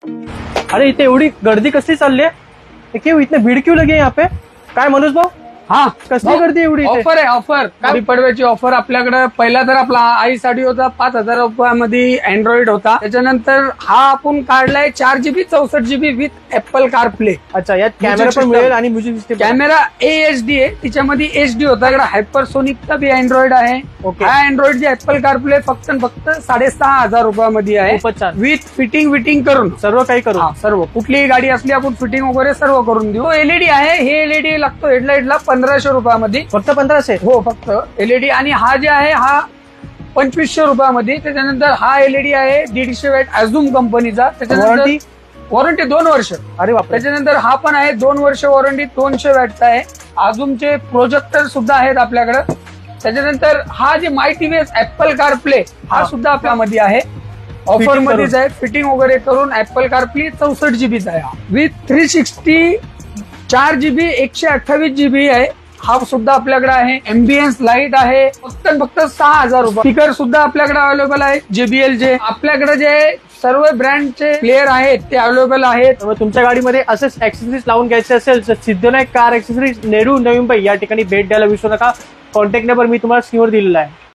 अरे इथे एवढी गर्दी कसली चालली आहे? क्यों इतने भीड़ क्यों लगी है यहाँ पे? काय मनोज भाऊ, हा कसली गर्दी एवढी इथे? ऑफर आहे ऑफर. काय पडव्याची ऑफर आपल्याकडे. पहिला तर आपला आईसाठी होता 5,000 रुपयामध्ये अँड्रॉइड होता. त्याच्यानंतर हा आपण काढलाय 4GB 64GB with apple car play. अच्छा, यात कॅमेरा पण मिळेल आणि म्युझिक सिस्टम. कॅमेरा AHD आहे, तिच्यामध्ये HD होता. इकडे हायपरसोनिकचा बी अँड्रॉइड आहे. हा अँड्रॉइड जे ऍपल कार प्ले फक्त 6,500 रुपयामध्ये आहे. खूपच छान. विथ फिटिंग करून सर्व काही करू. सर्व कुठलीही गाडी असली आपण फिटिंग वगैरे सर्व करून देऊ. LED आहे, हे LED लागतो हेडलाईटला 1,500 रुपयामध्ये. फक्त 1500? हो, फक्त LED. आणि हा जे आहे हा 2,500 रुपयामध्ये. त्याच्यानंतर हा LED आहे 150 वॅट अझूम कंपनीचा. त्याच्यानंतर वॉरंटी 2 वर्ष. अरे बाप. त्याच्यानंतर हा पण आहे 2 वर्ष वॉरंटी, 200 वॅटचा आहे. अझूमचे प्रोजेक्टर सुद्धा आहेत आपल्याकडे. त्याच्यानंतर हा जे माय TVS ऍपल कार प्ले हा सुद्धा आपल्यामध्ये आहे. ऑफर मध्येच आहे. फिटिंग वगैरे करून ऍपल कार प्ले 64GB आहे विथ 360 4GB 128GB आहे. हा सुद्धा आपल्याकडे आहे. एम्बियन्स लाईट आहे. फक्त 6,000 रुपये. स्पीकर सुद्धा आपल्याकडे अवेलेबल आहे JBL चे. आपल्याकडे जे सर्व ब्रँडचे प्लेअर आहेत ते अवेलेबल आहेत. तुमच्या गाडीमध्ये असेच ऍक्सेसरीज लावून घ्यायचे असेल तर सिद्धनायक कार ऍक्सेसरीज नेहरू नवी मुंबई या ठिकाणी भेट द्यायला विसरू नका. कॉन्टॅक्ट नंबर मी तुम्हाला स्क्रीनवर दिलेला आहे.